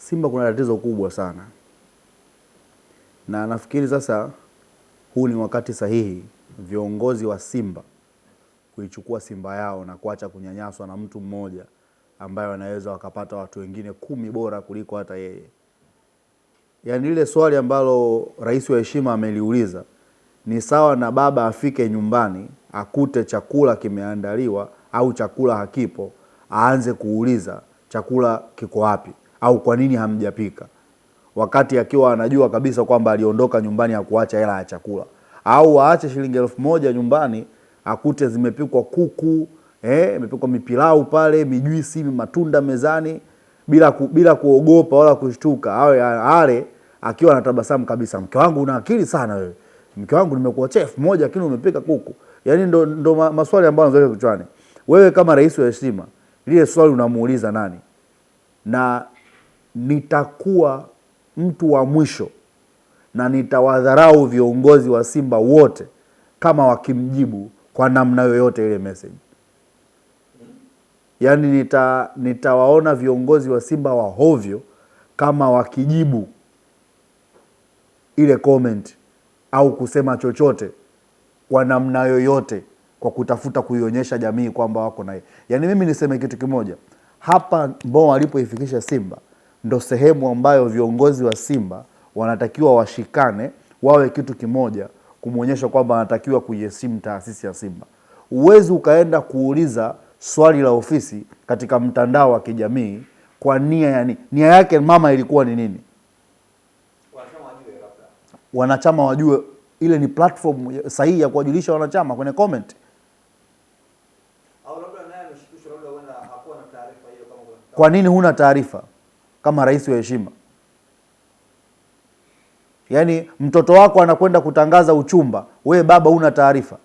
Simba kuna tatizo kubwa sana, na nafikiri sasa huu ni wakati sahihi viongozi wa Simba kuichukua Simba yao na kuacha kunyanyaswa na mtu mmoja ambaye wanaweza wakapata watu wengine 10 bora kuliko hata yeye. Yaani ile swali ambalo rais wa heshima ameliuliza ni sawa na baba afike nyumbani akute chakula kimeandaliwa au chakula hakipo, aanze kuuliza chakula kiko wapi au kwa nini hamjapika, wakati akiwa anajua kabisa kwamba aliondoka nyumbani ya kuacha hela ya chakula. Au aache shilingi 1000 nyumbani akute zimepikwa kuku, imepikwa mipilau pale, mijuisi, matunda mezani bila kuogopa wala kushtuka. Ale akiwa anatabasamu kabisa, mke wangu una akili sana wewe. Mke wangu nimekuachia 1000 lakini umepika kuku. Yaani ndo maswali ambayo yanaweza kichwani. Wewe kama rais wa heshima, lile swali unamuuliza nani? Na nitakuwa mtu wa mwisho na nitawadharau viongozi wa Simba wote kama wakimjibu kwa namna yoyote ile message. Yaani nitawaona viongozi wa Simba wa hovyo kama wakijibu ile comment au kusema chochote kwa namna yoyote kwa kutafuta kuionyesha jamii kwamba wako naye. Yaani mimi niseme kitu kimoja, hapa Mo alipoifikisha Simba ndo sehemu ambayo viongozi wa Simba wanatakiwa washikane, wawe kitu kimoja, kumuonyesha kwamba wanatakiwa kuiheshimu taasisi ya Simba. Uwezi ukaenda kuuliza swali la ofisi katika mtandao wa kijamii kwa nia yake mama ilikuwa ni nini? Wanachama wajue ile ni platform sahihi ya kuwajulisha wanachama kwenye comment. Au labda naye ameshikishwa, labda wenda hakuwa na taarifa hiyo kama kuna. Kwa nini huna taarifa kama rais wa heshima? Yaani mtoto wako anakwenda kutangaza uchumba, we baba huna taarifa.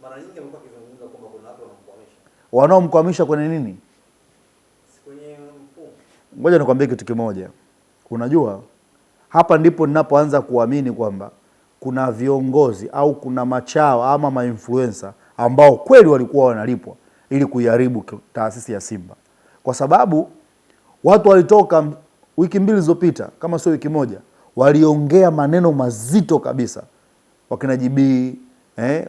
Mara nyingi amekuwa akizungumza kwamba kuna watu wanamkwamisha. Wanaomkwamisha kwenye nini? Kwenye mfumo. Ngoja nikwambie kitu kimoja. Unajua hapa ndipo ninapoanza kuamini kwamba kuna viongozi au kuna machawa ama ma-influencer ambao kweli walikuwa wanalipwa ili kuiharibu taasisi ya Simba. Kwa sababu watu walitoka wiki 2 zilizopita, kama sio wiki moja, waliongea maneno mazito kabisa. Wakina JB,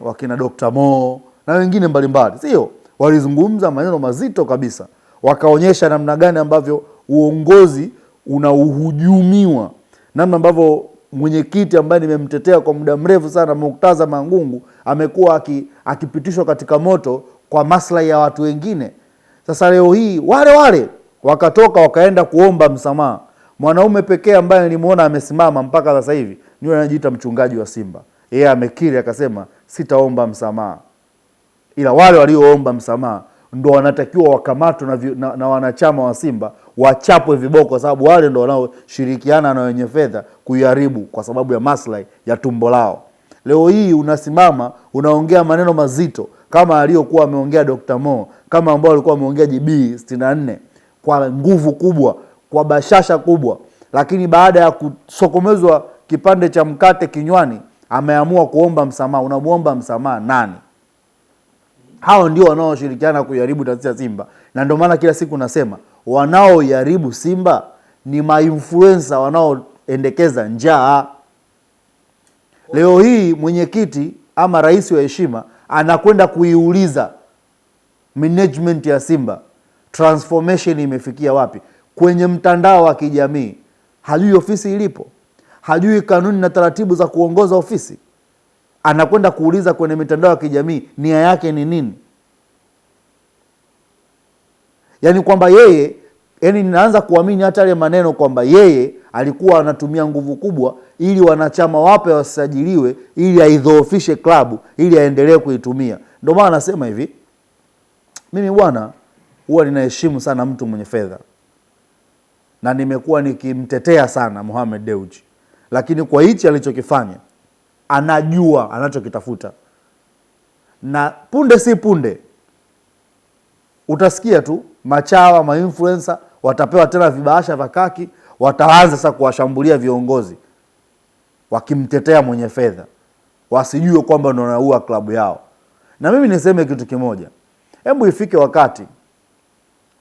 wakina Dr. Mo na wengine mbalimbali. Sio? Walizungumza maneno mazito kabisa. Wakaonyesha namna gani ambavyo uongozi unauhujumiwa. Namna ambavyo mwenyekiti ambaye nimemtetea kwa muda mrefu sana, Murtaza Mangungu, amekuwa akipitishwa katika moto kwa maslahi ya watu wengine. Sasa leo hii wale wakatoka wakaenda kuomba msamaha. Mwanaume pekee ambaye nilimuona amesimama mpaka sasa hivi ni yule anajiita mchungaji wa Simba. Yeye amekiri akasema sitaomba msamaha. Ila wale walioomba msamaha ndo wanatakiwa wakamatwe na wanachama wa Simba wachapwe viboko, kwa sababu wale ndo wanaoshirikiana na wenye fedha kuiharibu kwa sababu ya maslahi ya tumbo lao. Leo hii unasimama unaongea maneno mazito kama aliyokuwa ameongea Dr. Mo, kama ambao alikuwa ameongea JB 64 kwa nguvu kubwa, kwa bashasha kubwa, lakini baada ya kusokomezwa kipande cha mkate kinywani ameamua kuomba msamaha. Unamuomba msamaha nani? Hao ndio wanaoshirikiana kuiharibu taasisi ya Simba. Na ndio maana kila siku nasema wanaoiharibu Simba ni ma-influencer wanaoendekeza njaa. Leo hii mwenyekiti ama rais wa heshima anakwenda kuiuliza management ya Simba transformation imefikia wapi kwenye mtandao wa kijamii. Hajui ofisi ilipo, hajui kanuni na taratibu za kuongoza ofisi. Anakwenda kuuliza kwenye mitandao ya kijamii nia yake ni nini? Yaani kwamba yeye, yaani ninaanza kuamini hata yale maneno kwamba yeye alikuwa anatumia nguvu kubwa ili wanachama wape wasajiliwe ili aidhoofishe klabu ili aendelee kuitumia. Ndio maana nasema hivi, mimi bwana huwa ninaheshimu sana mtu mwenye fedha. Na nimekuwa nikimtetea sana Mohamed Dewji. Lakini kwa hichi alichokifanya, anajua anachokitafuta. Na punde si punde utasikia tu machawa, ma-influencer watapewa tena vibahasha vya kaki, wataanza sasa kuwashambulia viongozi wakimtetea mwenye fedha, wasijue kwamba ndio wanaua klabu yao. Na mimi niseme kitu kimoja, hebu ifike wakati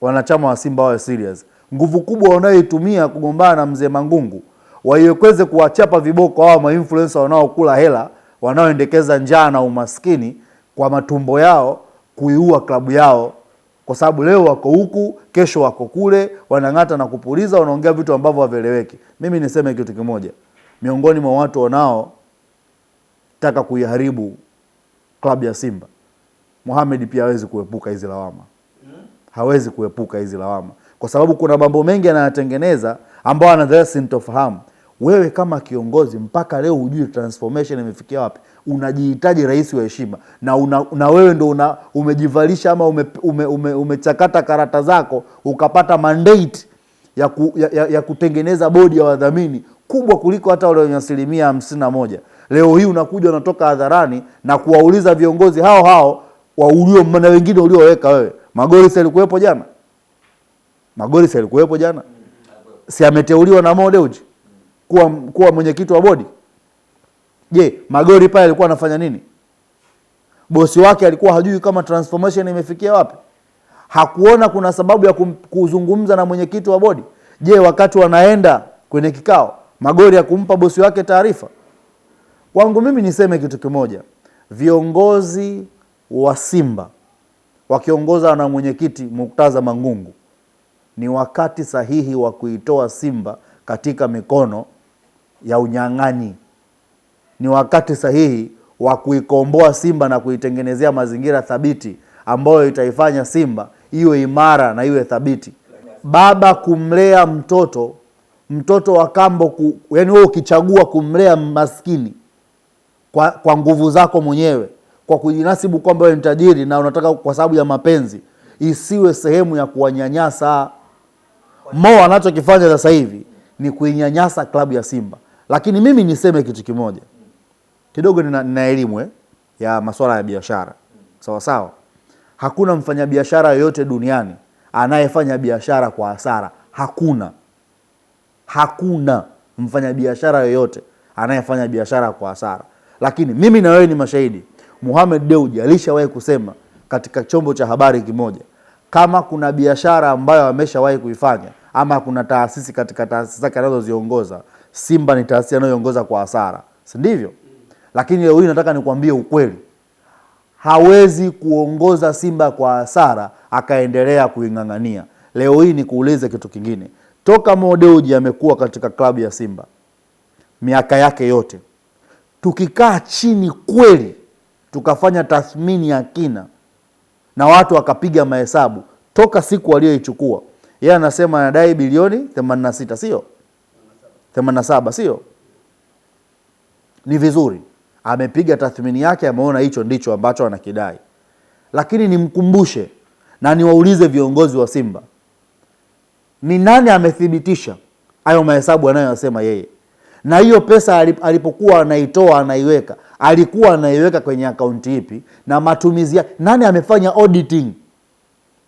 wanachama wa Simba wawe serious. nguvu kubwa wanayoitumia kugombana na mzee Mangungu waiwekeze kuwachapa viboko hao ma-influencer wanaokula hela, wanaoendekeza njaa na umaskini kwa matumbo yao, kuiua klabu yao, kwa sababu leo wako huku, kesho wako kule, wanang'ata na kupuliza, wanaongea vitu ambavyo havieleweki. Mimi niseme kitu kimoja, miongoni mwa watu wanaotaka kuiharibu klabu ya Simba, Mohamed pia hawezi kuepuka hizi lawama. Hawezi kuepuka hizi lawama kwa sababu kuna mambo mengi anayatengeneza ambao anadhani sintofahamu. Wewe kama kiongozi mpaka leo hujui transformation imefikia wapi. Unajihitaji rais wa heshima na wewe ndo umejivalisha ama umechakata karata zako ukapata mandate ya kutengeneza bodi ya wadhamini kubwa kuliko hata wale wenye 51%. Leo hii unakuja unatoka hadharani na kuwauliza viongozi hao na wengine ulioweka wewe. Magori alikuwepo jana? Magori alikuwepo jana? Si ameteuliwa na Mo Dewji kuwa mwenyekiti wa bodi? Je, Magori pale alikuwa anafanya nini? Bosi wake alikuwa hajui kama transformation imefikia wapi? Hakuona kuna sababu ya kuzungumza na mwenyekiti wa bodi? Je, wakati wanaenda kwenye kikao Magori hakumpa bosi wake taarifa? Kwangu mimi niseme kitu kimoja, viongozi wa Simba wakiongoza na mwenyekiti Murtaza Mangungu, ni wakati sahihi wa kuitoa Simba katika mikono ya unyang'anyi. Ni wakati sahihi wa kuikomboa Simba na kuitengenezea mazingira thabiti ambayo itaifanya Simba iwe imara na iwe thabiti. Baba kumlea mtoto wa kambo, yani wewe ukichagua kumlea maskini kwa nguvu zako mwenyewe, kwa kujinasibu kwamba wewe ni tajiri na unataka kwa sababu ya mapenzi, isiwe sehemu ya kuwanyanyasa. Mo anachokifanya sasa hivi ni kuinyanyasa klabu ya Simba. Lakini mimi niseme kitu kimoja, kidogo nina elimu ya masuala ya biashara. Sawa sawa. Hakuna mfanyabiashara yoyote duniani anayefanya biashara kwa hasara. Hakuna mfanyabiashara yoyote anayefanya biashara kwa hasara. Lakini mimi na wewe ni mashahidi. Mohamed Dewji alishawahi kusema katika chombo cha habari kimoja, kama kuna biashara ambayo ameshawahi kuifanya ama kuna taasisi katika taasisi zake anazoziongoza, Simba ni taasisi anayoongoza kwa hasara. Si ndivyo? Lakini leo hii nataka nikwambie ukweli. Hawezi kuongoza Simba kwa hasara akaendelea kuingangania. Leo hii nikuulize kitu kingine. Toka Mo Dewji amekuwa katika klabu ya Simba miaka yake yote, tukikaa chini kweli tukafanya tathmini ya kina na watu wakapiga mahesabu, toka siku walioichukua, yeye anasema anadai bilioni 86, sio 87, sio? Ni vizuri amepiga tathmini yake, ameona hicho ndicho ambacho anakidai. Lakini nimkumbushe na niwaulize viongozi wa Simba, ni nani amethibitisha hayo mahesabu anayosema yeye? Na hiyo pesa alipokuwa anaitoa anaiweka, alikuwa anaiweka kwenye akaunti ipi? Na matumizi yake, nani amefanya auditing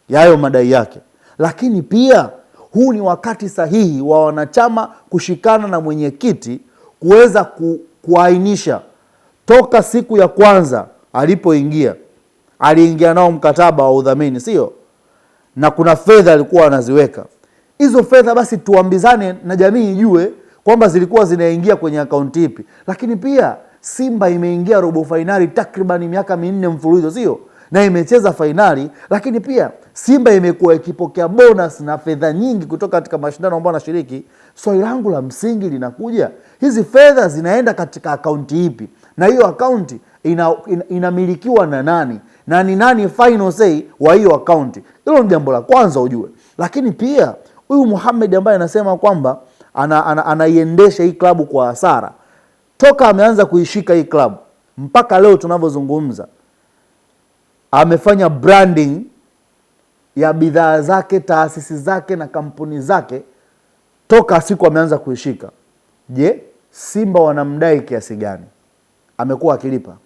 ya hayo madai yake? Lakini pia huu ni wakati sahihi wa wanachama kushikana na mwenyekiti kuweza kuainisha toka siku ya kwanza alipoingia, aliingia nao mkataba wa udhamini, sio? Na kuna fedha alikuwa anaziweka. Hizo fedha basi tuambizane na jamii ijue kwamba zilikuwa zinaingia kwenye akaunti ipi. Lakini pia Simba imeingia robo finali takriban miaka 4 mfululizo, sio? Na imecheza finali, lakini pia Simba imekuwa ikipokea bonus na fedha nyingi kutoka katika mashindano ambayo anashiriki. Swali langu la msingi linakuja, hizi fedha zinaenda katika akaunti ipi? Na hiyo akaunti inamilikiwa na nani? Na ni nani final say wa hiyo akaunti? Hilo ni jambo la kwanza ujue. Lakini pia huyu Mohamed ambaye anasema kwamba anaiendesha hii klabu kwa hasara, toka ameanza kuishika hii klabu mpaka leo tunavyozungumza, amefanya branding ya bidhaa zake, taasisi zake na kampuni zake toka siku ameanza kuishika. Je, Simba wanamdai kiasi gani? Amekuwa akilipa?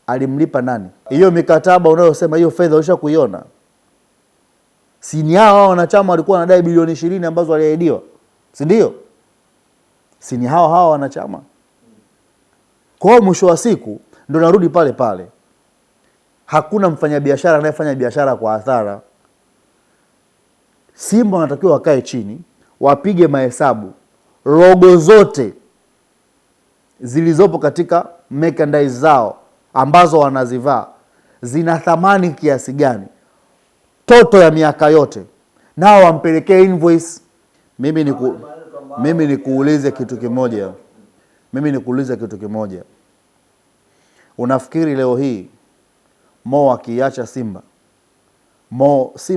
Alimlipa nani? Hiyo mikataba unayosema, hiyo fedha ulisha kuiona? Si ni hao wanachama walikuwa wanadai bilioni 20 ambazo waliahidiwa, si ndio? Si ni hao wanachama? Kwa hiyo mwisho wa siku ndo narudi pale pale, hakuna mfanyabiashara anayefanya biashara kwa hasara. Simba wanatakiwa wakae chini, wapige mahesabu, logo zote zilizopo katika merchandise zao ambazo wanazivaa zina thamani kiasi gani, toto ya miaka yote, nao wampelekee invoice. Mimi nikuulize kitu kimoja. Unafikiri leo hii Mo akiacha Simba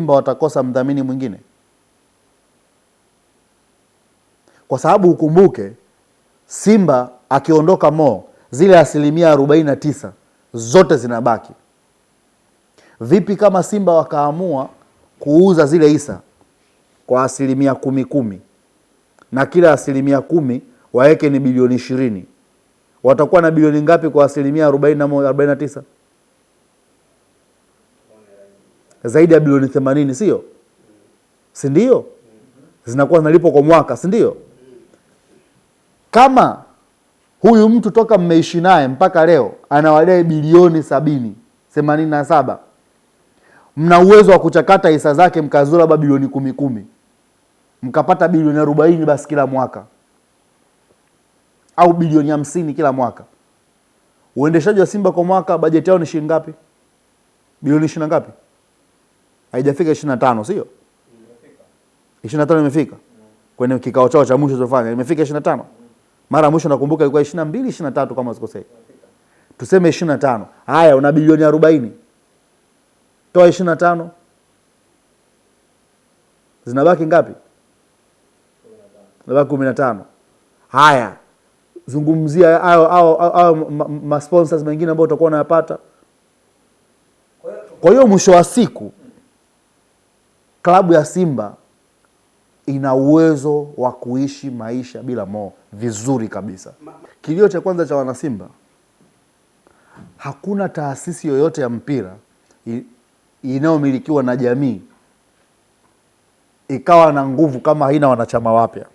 watakosa mdhamini mwingine? Kwa sababu ukumbuke, Simba akiondoka Mo, zile 49% zote zinabaki. Vipi kama Simba wakaamua kuuza zile hisa kwa 10% na kila 10% waweke ni bilioni 20? Watakuwa na bilioni ngapi kwa 49%? Zaidi ya bilioni 80, sio? Si ndio? Zinakuwa zinalipwa kwa mwaka, si ndio? Kama huyu mtu toka mmeishi naye mpaka leo anawadai bilioni 87, mna uwezo wa kuchakata hisa zake mkazura labda bilioni 10, mkapata bilioni 40 basi kila mwaka, au bilioni 50 kila mwaka. Uendeshaji wa Simba kwa mwaka bajeti yao ni shilingi ngapi? Bilioni 20 ngapi? Haijafika 25, sio? 25 imefika. Kwenye kikao chao cha mwisho zofanya imefika 25. Mara mwisho nakumbuka ilikuwa 22, 23 kama sikosei. Tuseme 25. Haya, una bilioni 40. Toa 25. Zinabaki ngapi? Zinabaki 15. Haya, zungumzia hao ma sponsors mengine ambao utakuwa unayapata. Kwa hiyo mwisho wa siku klabu ya Simba ina uwezo wa kuishi maisha bila Mo vizuri kabisa. Kilio cha kwanza cha wana Simba, hakuna taasisi yoyote ya mpira inayomilikiwa na jamii ikawa na nguvu kama haina wanachama wapya.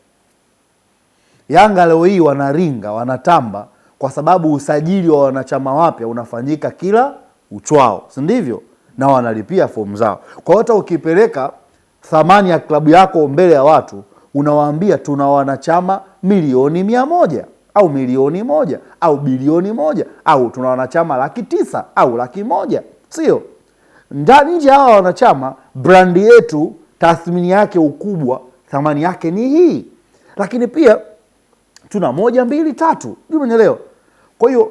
Yanga leo hii wanaringa, wanatamba kwa sababu usajili wa wanachama wapya unafanyika kila uchwao, si ndivyo? Na wanalipia fomu zao. Kwa hiyo ukipeleka thamani ya klabu yako mbele ya watu, unawaambia tuna wanachama milioni 100 au milioni 1 au bilioni 1 au tuna wanachama 900,000 au 100,000, sio? Nje hawa wanachama, brandi yetu, tathmini yake, ukubwa, thamani yake ni hii. Lakini pia tuna 1, 2, 3. Umeelewa? Kwa hiyo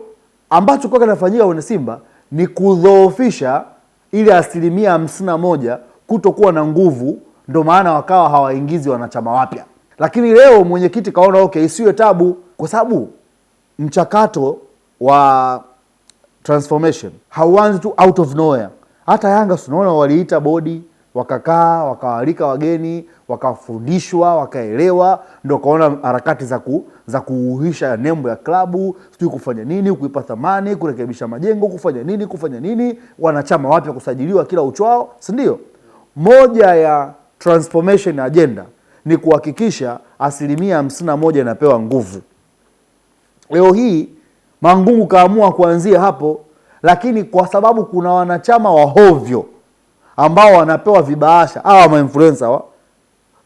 ambacho kwa kinafanyika kwenye Simba ni kudhoofisha ile 51% kutokuwa na nguvu, ndio maana wakawa hawaingizi wanachama wapya. Lakini leo mwenyekiti kaona okay, isiwe tabu, kwa sababu mchakato wa transformation hauanzi tu out of nowhere. Hata Yanga tunaona waliita bodi, wakakaa, wakawalika wageni, wakafundishwa, wakaelewa, ndio kaona harakati za kuuhisha nembo ya klabu, sio kufanya nini, kuipa thamani, kurekebisha majengo, kufanya nini, wanachama wapya kusajiliwa kila uchwao, si ndio? Moja ya transformation agenda ni kuhakikisha 51% inapewa nguvu. Leo hii Mangungu kaamua kuanzia hapo, lakini kwa sababu kuna wanachama wa hovyo ambao wanapewa vibahasha, hawa ma-influencer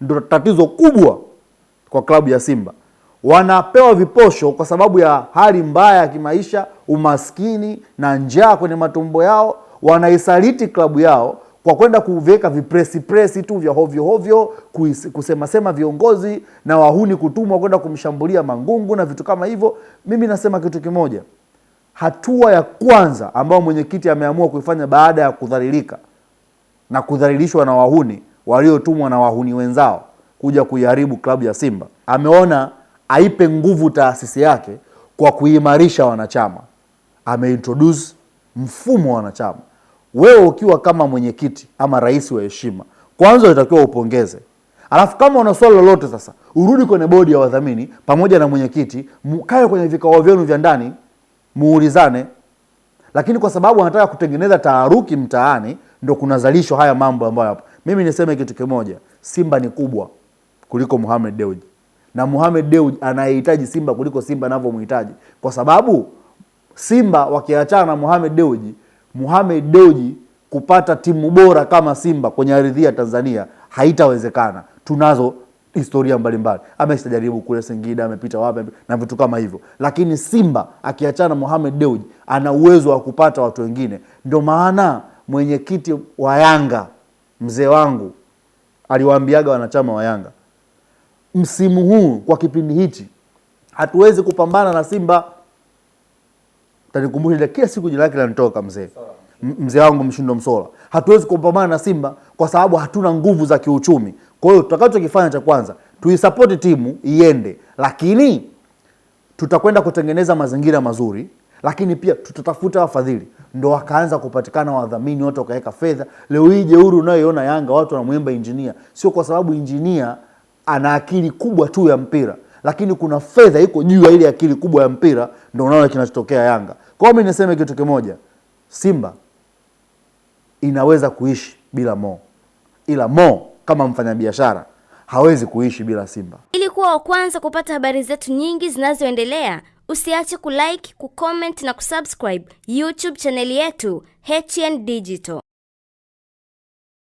ndio tatizo kubwa kwa klabu ya Simba. Wanapewa viposho kwa sababu ya hali mbaya ya kimaisha, umaskini na njaa kwenye matumbo yao. Wanaisaliti klabu yao kwa kwenda kuweka vipresi tu vya hovyo, kusema viongozi na wahuni kutumwa kwenda kumshambulia Mangungu na vitu kama hivyo. Mimi nasema kitu kimoja, hatua ya kwanza ambayo mwenyekiti ameamua kuifanya baada ya kudhalilika na kudhalilishwa na wahuni waliotumwa na wahuni wenzao kuja kuiharibu klabu ya Simba, ameona aipe nguvu taasisi yake kwa kuimarisha wanachama. Ameintroduce mfumo wa wanachama. Wewe ukiwa kama mwenyekiti ama rais wa heshima, kwanza unatakiwa upongeze. Alafu kama una swali lolote sasa, urudi kwenye bodi ya wadhamini pamoja na mwenyekiti, mkae kwenye vikao vyenu vya ndani, muulizane. Lakini kwa sababu anataka kutengeneza taharuki mtaani, ndio kunazalishwa haya mambo ambayo hapa. Mimi niseme kitu kimoja, Simba ni kubwa kuliko Mohamed Dewji. Na Mohamed Dewji anayehitaji Simba kuliko Simba anavyomhitaji. Kwa sababu Simba wakiachana na Mohamed Dewji kupata timu bora kama Simba kwenye ardhi ya Tanzania haitawezekana. Tunazo historia mbalimbali. Ameshajaribu kule Singida, amepita wapi na vitu kama hivyo. Lakini Simba akiachana Mohamed Dewji ana uwezo wa kupata watu wengine. Ndio maana mwenyekiti wa Yanga mzee wangu aliwaambiaga wanachama wa Yanga, msimu huu kwa kipindi hichi hatuwezi kupambana na Simba. Tanikumbusha kila siku jina lake lanitoka mzee wangu Mshindo Msola. Hatuwezi kupambana na Simba kwa sababu hatuna nguvu za kiuchumi. Kwa hiyo tutakachokifanya cha kwanza, tuisupport timu iende, lakini tutakwenda kutengeneza mazingira mazuri, lakini pia tutatafuta wafadhili. Ndo wakaanza kupatikana wadhamini, watu wakaweka fedha. Leo hii jeuri unayoiona Yanga watu wanamuimba injinia, sio kwa sababu injinia ana akili kubwa tu ya mpira, lakini kuna fedha iko juu ya ile akili kubwa ya mpira. Ndio unaona kinachotokea Yanga. Kwa hiyo mimi niseme kitu kimoja, Simba inaweza kuishi bila Mo, ila Mo kama mfanyabiashara hawezi kuishi bila Simba. Ili kuwa wa kwanza kupata habari zetu nyingi zinazoendelea, usiache kulike, kucomment na kusubscribe YouTube chaneli yetu HN Digital.